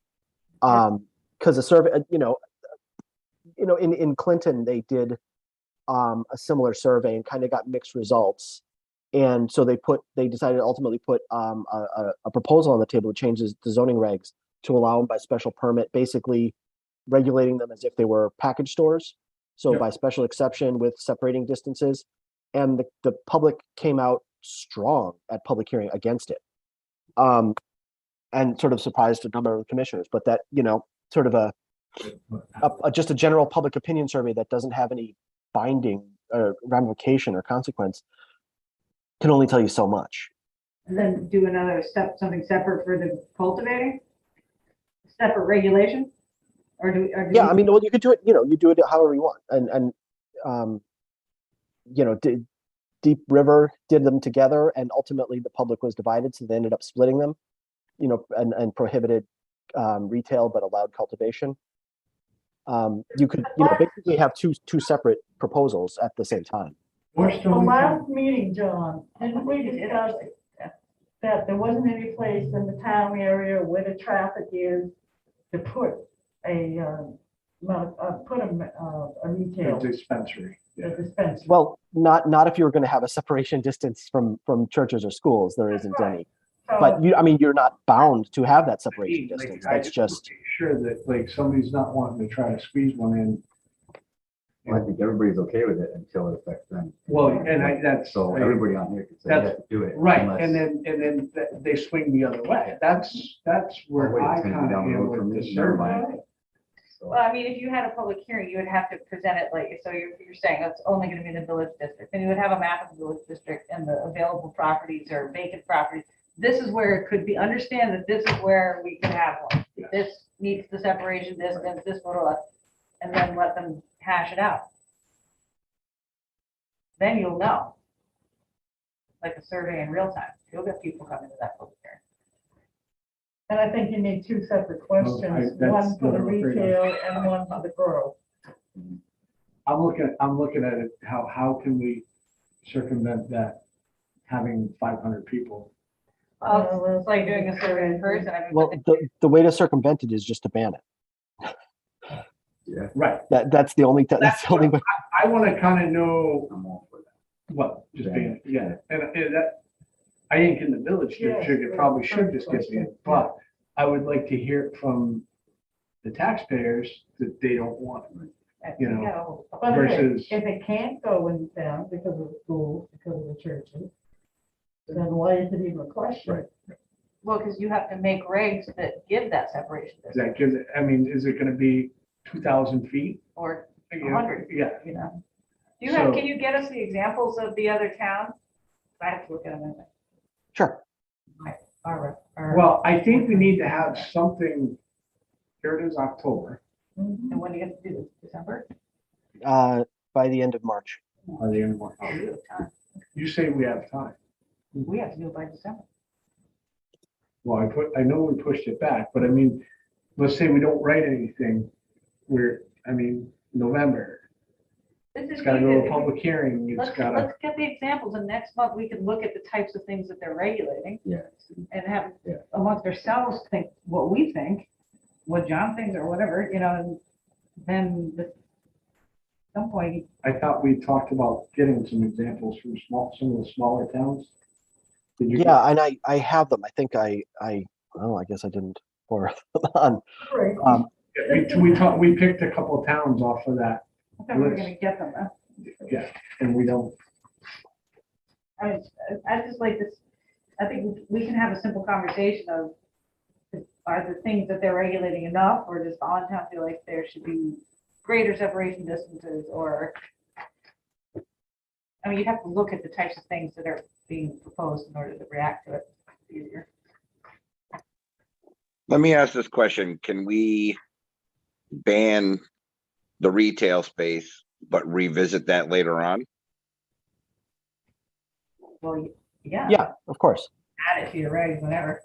Because a survey, in Clinton, they did a similar survey and kind of got mixed results. And so they decided to ultimately put a proposal on the table to change the zoning regs to allow them by special permit, basically regulating them as if they were package stores. So Yep. by special exception with separating distances. And the public came out strong at public hearing against it. And sort of surprised a number of the commissioners, but that, sort of just a general public opinion survey that doesn't have any binding ramification or consequence can only tell you so much. And then do another step, something separate for the cultivating? Separate regulation? Or do? Yeah, I mean, well, you could do it, you do it however you want. And Deep River did them together, and ultimately the public was divided, so they ended up splitting them, and prohibited retail but allowed cultivation. You could, basically have two separate proposals at the same time. We're The still. last meeting, John, didn't we discuss that there wasn't any place in the town area where the traffic is to put a retail, Dispensary. Yeah. a dispensary? Well, not if you were going to have a separation distance from churches or schools. There isn't right. any. So- But you're not bound to have that separation Like, distance. I That's just, make sure that like somebody's not wanting to try to squeeze one in. Well, I think everybody's okay with it until it affects them. Well, and that's. So everybody on here can say, That's- yeah, do it. Right, unless- and then they swing the other way. That's where Oh, wait, I it's gonna be kind of down the am road from with the me, never mind. survey. So- Well, I mean, if you had a public hearing, you would have to present it like, so you're saying it's only gonna be in the village district, and you would have a map of the village district and the available properties or vacant properties. This is where it could be, understand that this is where we could have one. Yes. This meets the separation distance, this, and then let them hash it out. Then you'll know. Like a survey in real time, you'll get people coming to that public hearing. And I think you need two separate questions, that's one for the what I'm afraid of. retail and one for the grow. I'm looking at it, how can we circumvent that, having 500 people? It's like doing a survey in person. I mean, well, the way to circumvent it is just to ban it. Yeah, Right, That's the only way. I want to kind of know I'm all for that. what, just Yeah. being, yeah, and that, I think in the village Yes, district, it probably should just get question. banned, but I would like to hear it from the taxpayers that they don't want it, you know, But versus, if it can't go in town because of the schools, because of the churches, then why is it even a question? Right. well, because you have to make regs that give that separation distance, that gives it, I mean, is it gonna be 2,000 feet? or, You know, 100. Yeah, you know. Do you have, So- can you get us the examples of the other towns? I have to look at them. Sure. our. Well, I think we need to have something, here it is, October, And when do you get to do this, December? By the end of March. or the end of March. Oh, we have time. You say we have time. We have to do it by December. Well, I know we pushed it back, but I mean, let's say we don't write anything, November, This it's is gotta go to a easy. public hearing, it's gotta, Let's get the examples, and next month we can look at the types of things that they're regulating Yeah. and have Yeah. amongst ourselves think what we think, what John thinks or whatever, and then at some point, I thought we talked about getting some examples from some of the smaller towns. Did you? Yeah, and I have them. I think oh, I guess I didn't forward them on. Right. Yeah, we picked a couple of towns off of that, I thought we were gonna get them. yeah, and we don't, I just like this, I think we can have a simple conversation of, are the things that they're regulating enough, or does Allentown feel like there should be greater separation distances, or, I mean, you have to look at the types of things that are being proposed in order to react to it easier. Let me ask this question. Can we ban the retail space, but revisit that later on? Well, yeah. Yeah, of course. Add it to your regs, whatever.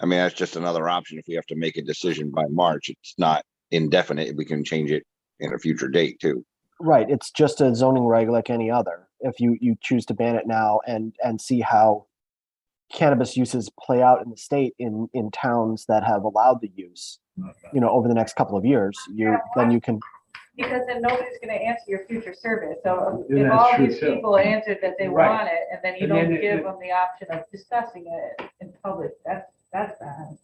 I mean, that's just another option. If we have to make a decision by March, it's not indefinite. We can change it in a future date too. Right. It's just a zoning reg like any other. If you choose to ban it now and see how cannabis uses play out in the state in towns that have allowed the use, over the next couple of years, then you can. Because then nobody's gonna answer your future survey, so And if that's all true, these too. people answered that they Right. want it, and then you And don't then give it- them the option of discussing it in public, that's bad.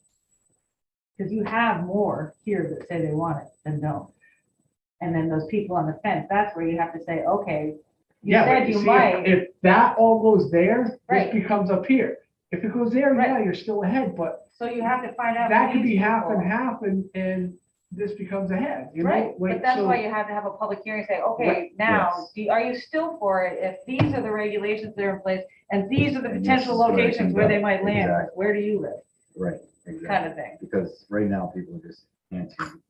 Because you have more here that say they want it than don't. And then those people on the fence, that's where you have to say, okay, you yeah, said but you you see, might, if that all goes there, Right. this becomes up here. If it goes there, yeah, Right. you're still ahead, but so you have to find out. that from could be these half and people. half and this becomes ahead, you know? Right, Like, but that's so- why you have to have a public hearing, say, okay, Right, now, yes. are you still for it if these are the regulations that are in place, and these are the And potential this is where it locations can where they go. might land, Exactly. where do you live, Right, kind exactly. of thing. Because right now, people are just answering.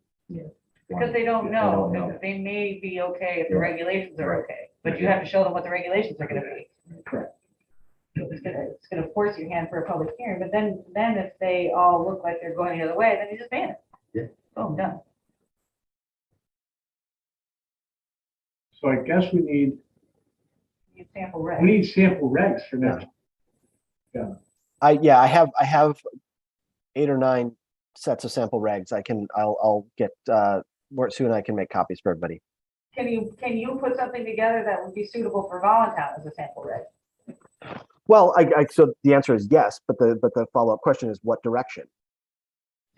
Because they don't They know, don't know. they may be okay if the Yeah. regulations are Right. okay, but you have to show them what the regulations are gonna be. Correct. It's gonna force your hand for a public hearing, but then if they all look like they're going the other way, then you just ban it. Yeah. Boom, done. So I guess we need Sample regs. sample regs for next. I have 8 or 9 sets of sample regs. I'll get more soon. I can make copies for everybody. Can you put something together that would be suitable for Voluntown as a sample reg? Well, so the answer is yes, but the follow-up question is what direction?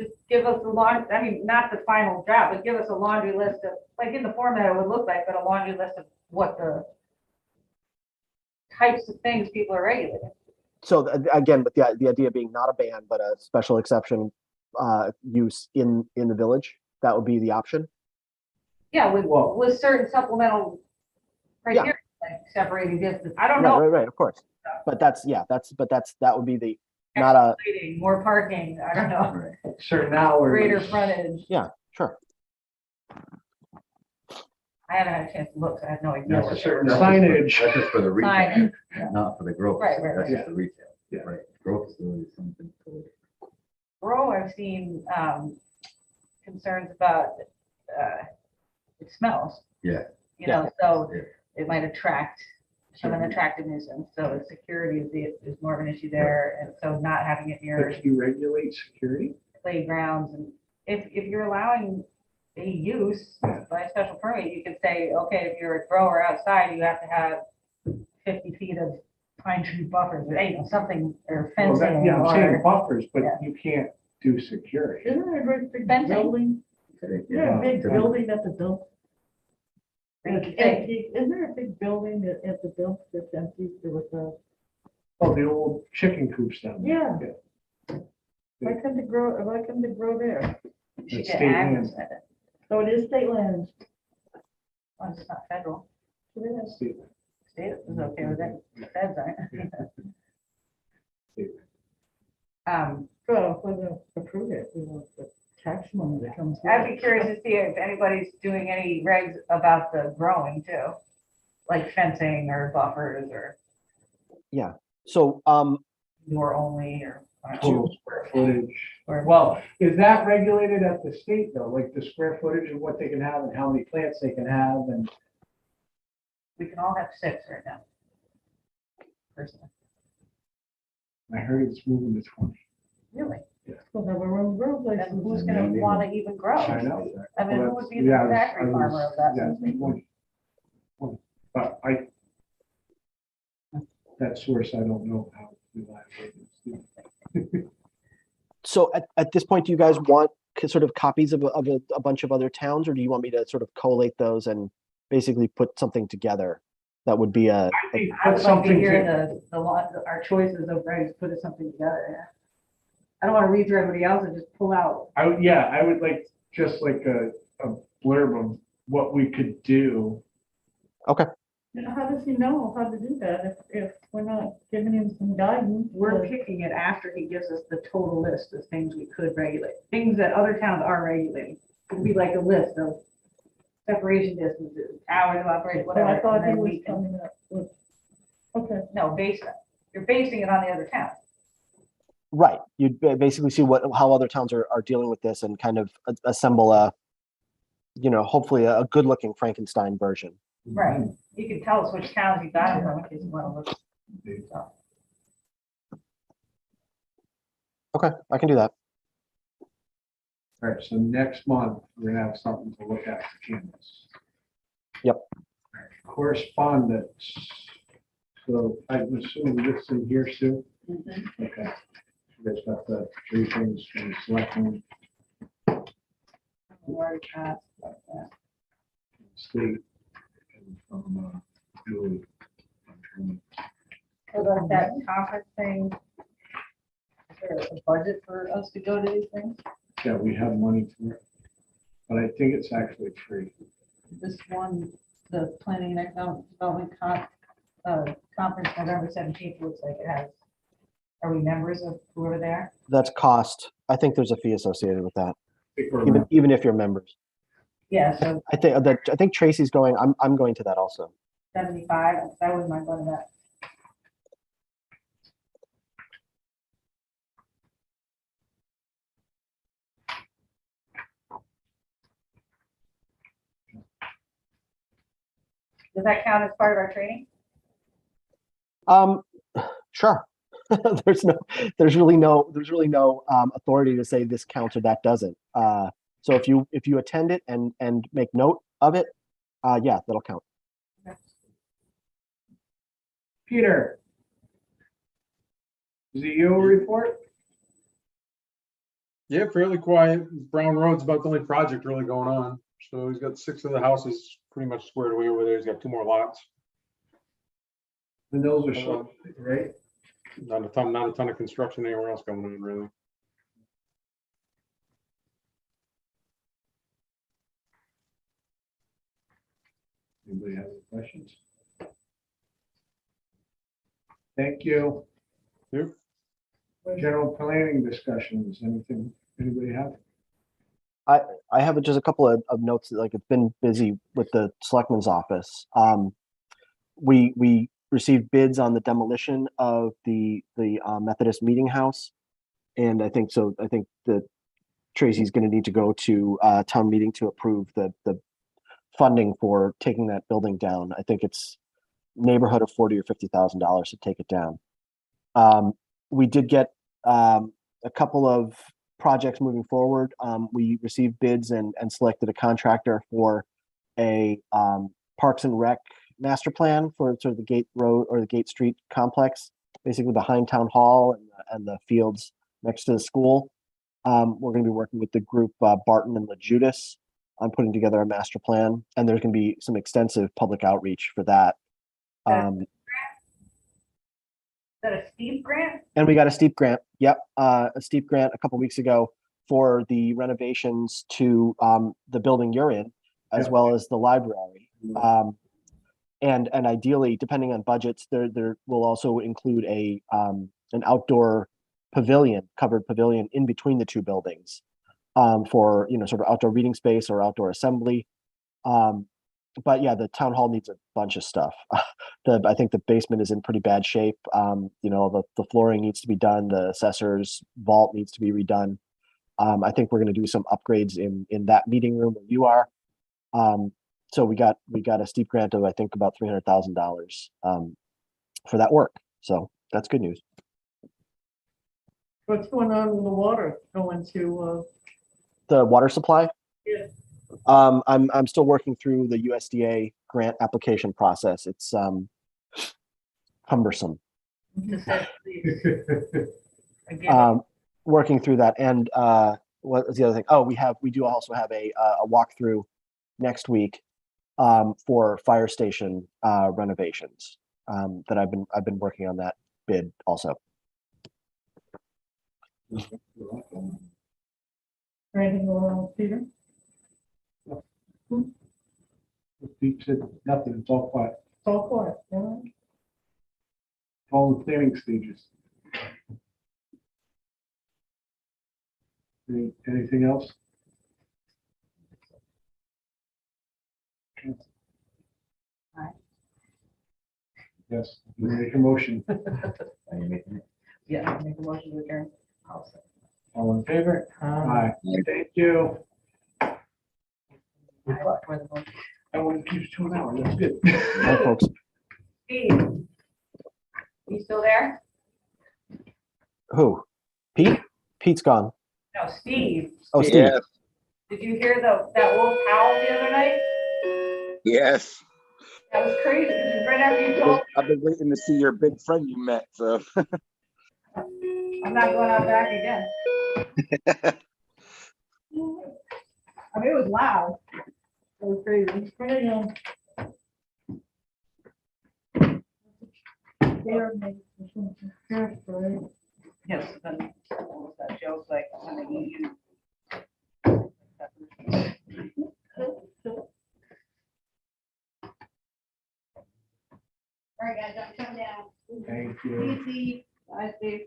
Just give us not the final draft, but give us a laundry list of, like in the format it would look like, but a laundry list of what the types of things people are regulating. So again, but the idea being not a ban, but a special exception use in the village, that would be the option. Yeah, Well- with certain supplemental criteria, like separating distance. I don't Right, know, right, of course. But that would be the, not a, more parking, I don't know, Right. Certain hours. greater frontage. sure. I haven't had a chance to look, so I have no idea. That's what just- certain that's just for- signage. That's just for the retail, Signage. not for the growth. Right, right, That's right. just the retail. Yeah. Right. Growth facility is something. Grow, I've seen concerns about it smells. Yeah. So Yeah. it might attract an attractive nuisance. So the security is more of an issue there. And so not having it near But can you regulate security? playgrounds. And if you're allowing a use by a special permit, you could say, okay, if you're a grower outside, you have to have 50 feet of pine tree buffers, or something, or Well, fencing. yeah, I'm saying or buffers, but Yeah. you can't do security. Isn't there a great big Fencing. building? Yeah, a big Yeah. building at the dump. you could say, Antique. Isn't there a big building at the dump that's empty? There was a, Oh, the old chicken coops down there. yeah. Why couldn't it grow there? you should It's get state ag land. instead of- So it is state land. well, it's not federal. It is. State. State is okay with it, the feds aren't. So if we're gonna approve it, we want the tax money that comes. with I'd be it. curious to see if anybody's doing any regs about the growing too, like fencing or buffers or So, door only or. Total square footage. Or- Well, is that regulated at the state though, like the square footage of what they can have and how many plants they can have and? We can all have 6 right now. Personally, I heard it's moving to 20. really? We'll have our own road And license. who's gonna wanna even grow? I know. I mean, who would be the Yeah, I was- factory I was- farmer of that? yeah, business? 20. But that source, I don't know how reliable it is. so at this point, do you guys want sort of copies of a bunch of other towns, or do you want me to sort of collate those and basically put something together? That would be I think I put would like to something hear to, our choices of regs, put something together, yeah. I don't wanna read through everybody else and just pull out. I would like, just like a blurb of what we could do. You know, how does he know how to do that if we're not giving him some guidance? We're picking it after he gives us the total list of things we could regulate, things that other towns are regulating. It'd be like a list of separation distances, hours of operation, But whatever. I thought and he then was we can- coming up with, okay. No, you're basing it on the other towns. right. You'd basically see how other towns are dealing with this and kind of assemble a, hopefully a good looking Frankenstein version. Right. You can tell us which towns you got it from, in case you wanna look. So, Okay, I can do that. All right, so next month, we're gonna have something to look at for canvas. Yep. All right, correspondence. So I'm assuming this in here, Sue? Okay. You guys got the 3 things from the selectmen, we already passed, but, yeah. state, and from Julie. So like that conference thing, is there a budget for us to go to these things? Yeah, we have money for it, but I think it's actually free. This one, the planning and economic development conference, November 17th, looks like it has. Are we members of whoever they are? That's cost. I think there's a fee associated with that, I think we're- even if you're members. Yeah, so I think Tracy's going. I'm going to that also. 75, that was my fun of that. Does that count as part of our training? Sure. There's really no authority to say this counts or that doesn't. So if you attend it and make note of it, yeah, that'll count. Peter. ZEO report? Yeah, fairly quiet. Brown Road's about the only project really going on. So he's got 6 of the houses pretty much squared away over there. He's got 2 more lots. And those are so, right? Not a ton of construction anywhere else going on really. Anybody have any questions? Thank you. Yep. General planning discussions, anything, anybody have? I have just a couple of notes. Like, it's been busy with the selectman's office. We received bids on the demolition of the Methodist Meeting House, and I think that Tracy's going to need to go to town meeting to approve the funding for taking that building down. I think it's neighborhood of $40,000 or $50,000 to take it down. We did get a couple of projects moving forward. We received bids and selected a contractor for a Parks and Rec master plan for sort of the Gate Road or the Gate Street complex, basically behind Town Hall and the fields next to the school. We're going to be working with the group Barton and LaJudas on putting together a master plan, and there's going to be some extensive public outreach for that. Is that a steep grant? And we got a steep grant. Yep, a steep grant a couple weeks ago for the renovations to the building you're in, as Yeah. well as the library. And ideally, depending on budgets, there will also include a an outdoor pavilion, covered pavilion in between the two buildings for, sort of outdoor reading space or outdoor assembly. But yeah, the town hall needs a bunch of stuff. I think the basement is in pretty bad shape. The flooring needs to be done. The assessor's vault needs to be redone. I think we're going to do some upgrades in that meeting room where you are. So we got a steep grant of, I think, about $300,000 for that work. So that's good news. What's going on with the water going to, The water supply. Yeah. I'm still working through the USDA grant application process. It's cumbersome. Again, Working through that. And what was the other thing? Oh, we do also have a walkthrough next week for fire station renovations that I've been working on that bid also. anything going on with Peter? Pete said nothing, it's all quiet, It's all quiet, yeah. all the planning stages. Anything else? Aye. Yes, you make a motion. Are you making it? Yeah, make a motion to adjourn. I'll second. All in favor? Aye. Thank you. Aye, for the motion. I want to keep it to an hour, that's good. Hi, folks. Steve, you still there? Who? Pete? Pete's gone. No, Steve, Oh, Steve. Yes, did you hear that wolf howl the other night? yes. That was crazy, because right after you told, I've been waiting to see your big friend you met, so. I'm not going out back again. I mean, it was loud. It was crazy. Yes, then what was that joke like when they eat you? All right, guys, I'm coming down. Thank you. Easy. Bye, Steve.